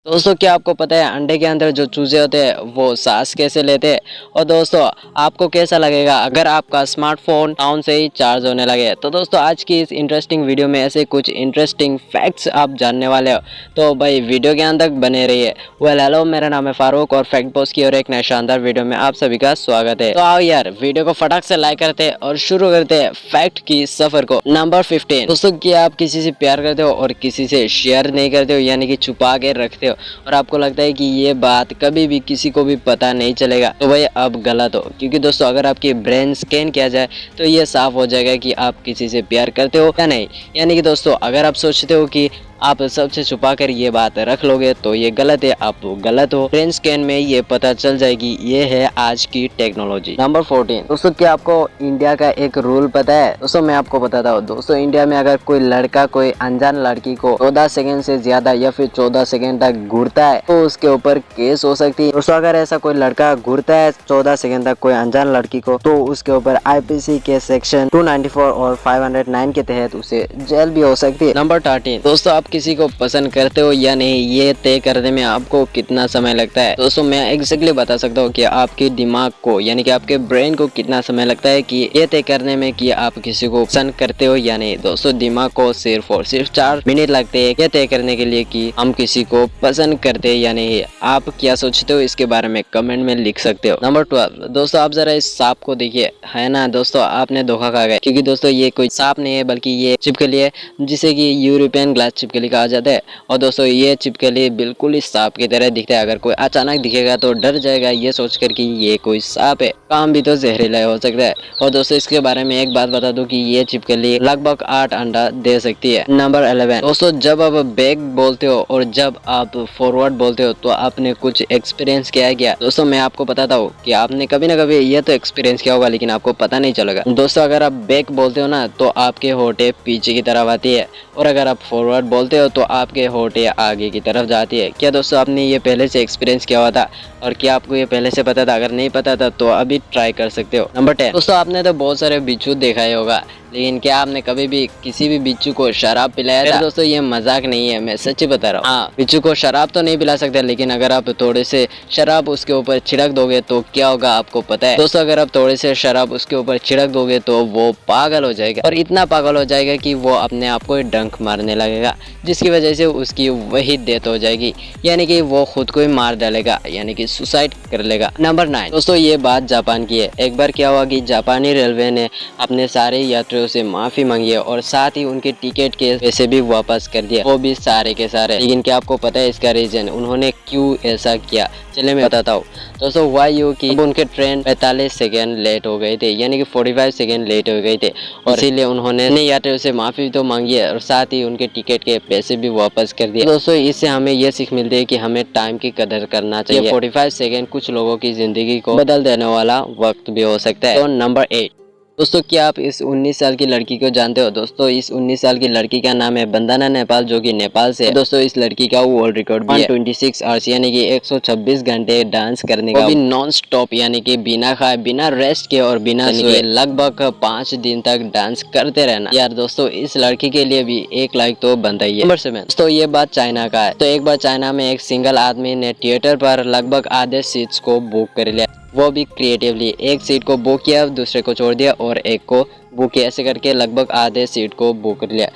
दोस्तों क्या आपको पता है अंडे के अंदर जो चूजे होते हैं वो सांस कैसे लेते हैं? और दोस्तों आपको कैसा लगेगा अगर आपका स्मार्टफोन डाउन से ही चार्ज होने लगे? तो दोस्तों आज की इस इंटरेस्टिंग वीडियो में ऐसे कुछ इंटरेस्टिंग फैक्ट्स आप जानने वाले हो, तो भाई वीडियो के अंत तक बने रहिए। वेल हेलो, मेरा नाम है फारूक और फैक्ट बॉस की और एक नए शानदार वीडियो में आप सभी का स्वागत है। तो आओ यार वीडियो को फटाक से लाइक करते हैं और शुरू करते हैं फैक्ट की सफर को। नंबर 15। दोस्तों क्या आप किसी से प्यार करते हो और किसी से शेयर नहीं करते हो, यानी कि छुपा के रखते हो, और आपको लगता है कि ये बात कभी भी किसी को भी पता नहीं चलेगा? तो भाई अब गलत हो, क्योंकि दोस्तों अगर आपकी ब्रेन स्कैन किया जाए तो ये साफ हो जाएगा कि आप किसी से प्यार करते हो या नहीं। यानी कि दोस्तों अगर आप सोचते हो कि आप सबसे छुपा कर ये बात रख लोगे तो ये गलत है, आप गलत हो। ब्रेन स्कैन में ये पता चल जाएगी। ये है आज की टेक्नोलॉजी। नंबर 14। दोस्तों क्या आपको इंडिया का एक रूल पता है? दोस्तों मैं आपको बताता हूँ। दोस्तों इंडिया में अगर कोई लड़का कोई अनजान लड़की को 14 सेकंड से ज्यादा या फिर 14 सेकंड तक घूरता है तो उसके ऊपर केस हो सकती है। दोस्तों अगर ऐसा कोई लड़का घूरता है 14 सेकंड तक कोई अनजान लड़की को तो उसके ऊपर IPC के सेक्शन 294 और 509 के तहत उसे जेल भी हो सकती है। नंबर 13। दोस्तों आप किसी को पसंद करते हो या नहीं ये तय करने में आपको कितना समय लगता है? दोस्तों मैं एग्जैक्टली बता सकता हूँ कि आपके दिमाग को यानी कि आपके ब्रेन को कितना समय लगता है कि ये तय करने में कि आप किसी को पसंद करते हो या नहीं। दोस्तों दिमाग को सिर्फ और सिर्फ 4 मिनट लगते हैं ये तय करने के लिए कि हम किसी को पसंद करते हैं या नहीं। आप क्या सोचते हो इसके बारे में कमेंट में लिख सकते हो। नंबर 12। दोस्तों आप जरा इस सांप को देखिए, है ना दोस्तों आपने धोखा खा गए, क्योंकि दोस्तों ये कोई सांप नहीं है बल्कि ये छिपकली है, जिसे कि यूरोपियन ग्लास छिपकली कहा जाता है। और दोस्तों ये छिपकली बिल्कुल ही सांप की तरह दिखता है। अगर कोई अचानक दिखेगा तो डर जाएगा ये सोचकर कि ये कोई सांप है। काम भी तो जहरीला हो सकता है। और दोस्तों इसके बारे में एक बात बता दूं कि ये छिपकली लगभग 8 अंडा दे सकती है। नंबर 11। दोस्तों जब आप बैक बोलते हो और जब आप फॉरवर्ड बोलते हो तो आपने कुछ एक्सपीरियंस किया है क्या? दोस्तों मैं आपको बताता हूँ कि आपने कभी ना कभी ये तो एक्सपीरियंस किया होगा, लेकिन आपको पता नहीं चलेगा। दोस्तों अगर आप बैक बोलते हो ना तो आपके होठे पीछे की तरफ आती है, और अगर आप फॉरवर्ड बोलते हो तो आपके होठे आगे की तरफ जाती है। क्या दोस्तों आपने ये पहले से एक्सपीरियंस किया हुआ था? और क्या आपको ये पहले से पता था? अगर नहीं पता था तो अभी ट्राई कर सकते हो। नंबर 10। दोस्तों आपने तो बहुत सारे बिच्छू देखा ही होगा, लेकिन क्या आपने कभी भी किसी भी बिच्छू को शराब पिलाया था? दोस्तों ये मजाक नहीं है, मैं सच्ची बता रहा हूँ। हाँ, बिच्छू को शराब तो नहीं पिला सकते, लेकिन अगर आप थोड़े से शराब उसके ऊपर छिड़क दोगे तो क्या होगा आपको पता है? दोस्तों अगर आप थोड़े से शराब उसके ऊपर छिड़क दोगे तो वो पागल हो जाएगा, और इतना पागल हो जाएगा कि वो अपने आप को डंक मारने लगेगा, जिसकी वजह से उसकी वही डेथ हो जाएगी, यानी कि वो खुद को ही मार डालेगा, यानी कि सुसाइड कर लेगा। नंबर 9। दोस्तों ये बात जापान की है। एक बार क्या हुआ कि जापानी रेलवे ने अपने सारे यात्रियों से माफी मांगी है और साथ ही उनके टिकट के पैसे भी वापस कर दिया, वो भी सारे के सारे। लेकिन क्या आपको पता है इसका रीजन, उन्होंने क्यों ऐसा किया? चलिए मैं बताता हूँ। दोस्तों वायु की उनके ट्रेन 45 सेकेंड लेट हो गए थे, यानी कि 45 सेकेंड लेट हो गए थे, और इसीलिए उन्होंने यात्रियों से माफी तो मांगी है और साथ ही उनके टिकट के पैसे भी वापस कर दिए। दोस्तों इससे हमें ये सीख मिलती है कि हमें टाइम की कदर करना चाहिए। 45 सेकेंड कुछ लोगों की जिंदगी को बदल देने वाला वक्त भी हो सकता है। तो नंबर 8। दोस्तों क्या आप इस 19 साल की लड़की को जानते हो? दोस्तों इस 19 साल की लड़की का नाम है बंदना नेपाल, जो कि नेपाल से है। दोस्तों इस लड़की का वर्ल्ड रिकॉर्ड भी है 126 आवर्स, यानी कि 126 घंटे डांस करने का, वो भी नॉन स्टॉप, यानी कि बिना खाए बिना रेस्ट के और बिना सोए लगभग 5 दिन तक डांस करते रहना। यार दोस्तों इस लड़की के लिए भी 1 लाइक तो बनता ही है। नंबर 7। दोस्तों ये बात चाइना का है। तो एक बार चाइना में एक सिंगल आदमी ने थिएटर पर लगभग आधे सीट्स को बुक कर लिया, वो भी क्रिएटिवली। एक सीट को बुक किया, दूसरे को छोड़ दिया और एक को बुक किया, ऐसे करके लगभग आधे सीट को बुक कर लिया,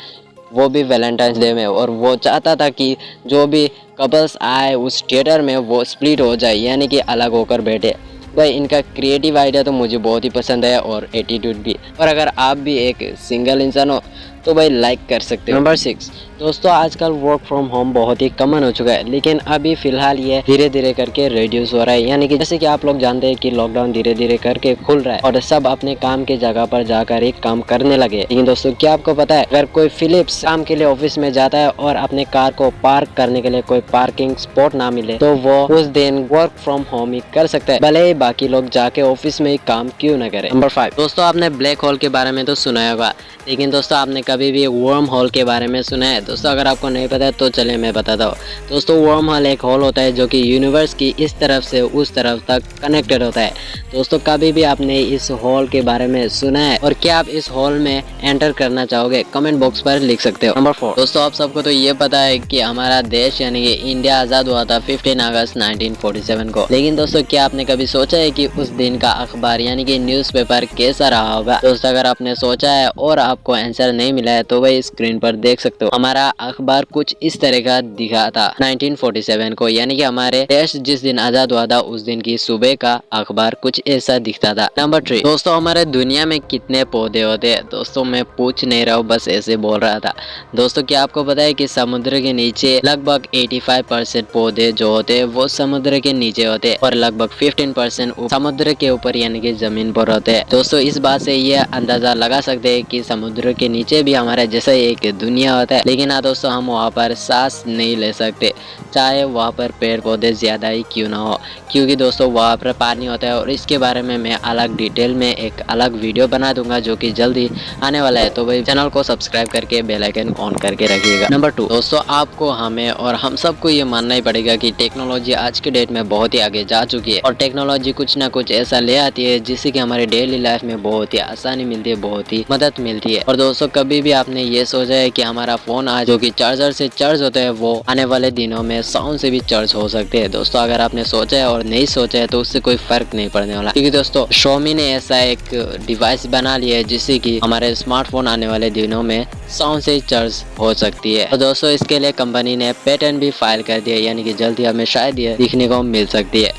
वो भी वैलेंटाइंस डे में। और वो चाहता था कि जो भी कपल्स आए उस थिएटर में वो स्प्लिट हो जाए, यानी कि अलग होकर बैठे। भाई इनका क्रिएटिव आइडिया तो मुझे बहुत ही पसंद है और एटीट्यूड भी। और अगर आप भी एक सिंगल इंसान हो तो भाई लाइक कर सकते हो। नंबर 6। दोस्तों आजकल वर्क फ्रॉम होम बहुत ही कॉमन हो चुका है, लेकिन अभी फिलहाल ये धीरे धीरे करके रिड्यूस हो रहा है, यानी कि जैसे कि आप लोग जानते हैं कि लॉकडाउन धीरे धीरे करके खुल रहा है और सब अपने काम के जगह पर जाकर एक काम करने लगे। लेकिन दोस्तों क्या आपको पता है, अगर कोई फिलिप्स काम के लिए ऑफिस में जाता है और अपने कार को पार्क करने के लिए कोई पार्किंग स्पॉट ना मिले तो वो उस दिन वर्क फ्रॉम होम ही कर सकता है, भले ही बाकी लोग जाके ऑफिस में ही काम क्यों न करे। नंबर 5। दोस्तों आपने ब्लैक होल के बारे में तो सुना होगा, लेकिन दोस्तों आपने कभी भी वर्म होल के बारे में सुना है? दोस्तों अगर आपको नहीं पता है तो चलिए मैं बताता हूँ। दोस्तों वर्म होल एक होल होता है जो कि यूनिवर्स की इस तरफ से उस तरफ तक कनेक्टेड होता है। दोस्तों कभी भी आपने इस होल के बारे में सुना है और क्या आप इस होल में एंटर करना चाहोगे? कमेंट बॉक्स पर लिख सकते हो। नंबर 4, दोस्तों आप सबको तो ये पता है कि हमारा देश यानी कि इंडिया आज़ाद हुआ था 15 अगस्त 1947 को। लेकिन दोस्तों क्या आपने कभी सोचा है कि उस दिन का अखबार यानी कि न्यूज़पेपर कैसा रहा होगा? दोस्तों अगर आपने सोचा है और आपको आंसर नहीं मिला है तो वही स्क्रीन पर देख सकते हो। हमारा अखबार कुछ इस तरह का दिखा था 1947 को, यानी कि हमारे देश जिस दिन आज़ाद हुआ था उस दिन की सुबह का अखबार कुछ ऐसा दिखता था। नंबर 3, दोस्तों हमारे दुनिया में कितने पौधे होते हैं? दोस्तों मैं पूछ नहीं रहा हूँ, बस ऐसे बोल रहा था। दोस्तों क्या आपको पता है कि समुद्र के नीचे लगभग 85% पौधे जो होते हैं वो समुद्र के नीचे होते हैं और लगभग 15% समुद्र के ऊपर यानी कि जमीन पर होते हैं। दोस्तों इस बात से ये अंदाजा लगा सकते हैं कि समुद्र के नीचे भी हमारे जैसा एक दुनिया होता है, लेकिन हाँ दोस्तों हम वहाँ पर सांस नहीं ले सकते, चाहे वहाँ पर पेड़ पौधे ज्यादा ही क्यों ना हो, क्योंकि दोस्तों वहाँ पर पानी होता है। और इसके बारे में मैं अलग डिटेल में एक अलग वीडियो बना दूंगा जो कि जल्दी आने वाला है, तो भाई चैनल को सब्सक्राइब करके बेल आइकन ऑन करके रखिएगा। नंबर 2, दोस्तों आपको हमें और हम सबको ये मानना ही पड़ेगा कि टेक्नोलॉजी आज के डेट में बहुत ही आगे जा चुकी है और टेक्नोलॉजी कुछ ना कुछ ऐसा ले आती है जिससे कि हमारे डेली लाइफ में बहुत ही आसानी मिलती है, बहुत ही मदद मिलती है। और दोस्तों कभी भी आपने ये सोचा है कि हमारा फोन आज जो कि चार्जर से चार्ज होता है वो आने वाले दिनों में साउंड से भी चार्ज हो सकते हैं? दोस्तों अगर आपने सोचा है और नहीं सोचा है तो उससे कोई फर्क नहीं पड़ने वाला, क्योंकि दोस्तों Xiaomi ने ऐसा एक डिवाइस बना लिया है जिससे कि हमारे स्मार्टफोन आने वाले दिनों में साउंड से चार्ज हो सकती है। और दोस्तों इसके लिए कंपनी ने पेटेंट भी फाइल कर दिया, यानी कि जल्दी हमें शायद ये दिखने को मिल सकती है।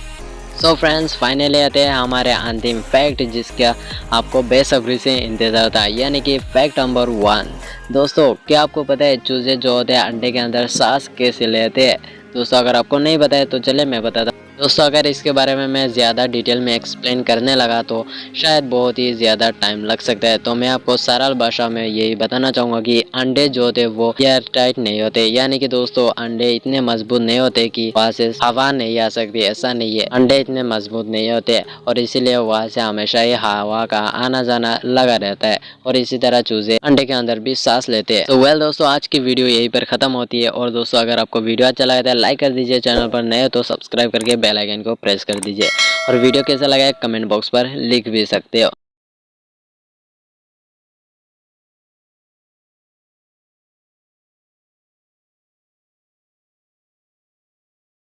सो फ्रेंड्स फाइनली आते हैं हमारे अंतिम फैक्ट जिसका आपको बेसब्री से इंतजार था, यानी कि फैक्ट नंबर 1। दोस्तों क्या आपको पता है चूजे जो होते हैं अंडे के अंदर सांस कैसे लेते हैं? दोस्तों अगर आपको नहीं पता है तो चले मैं बताता हूँ। दोस्तों अगर इसके बारे में मैं ज़्यादा डिटेल में एक्सप्लेन करने लगा तो शायद बहुत ही ज़्यादा टाइम लग सकता है, तो मैं आपको सरल भाषा में यही बताना चाहूँगा कि अंडे जो होते वो एयर टाइट नहीं होते, यानी कि दोस्तों अंडे इतने मजबूत नहीं होते कि वहाँ से हवा नहीं आ सकती, ऐसा नहीं है। अंडे इतने मजबूत नहीं होते और इसीलिए वहाँ से हमेशा ही हवा का आना जाना लगा रहता है और इसी तरह चूजे अंडे के अंदर भी सांस लेते हैं। तो वेल दोस्तों आज की वीडियो यहीं पर खत्म होती है। और दोस्तों अगर आपको वीडियो अच्छा लगा तो लाइक कर दीजिए, चैनल पर नए हो तो सब्सक्राइब करके बेल आइकन को प्रेस कर दीजिए और वीडियो कैसा लगा कमेंट बॉक्स पर लिख भी सकते हो।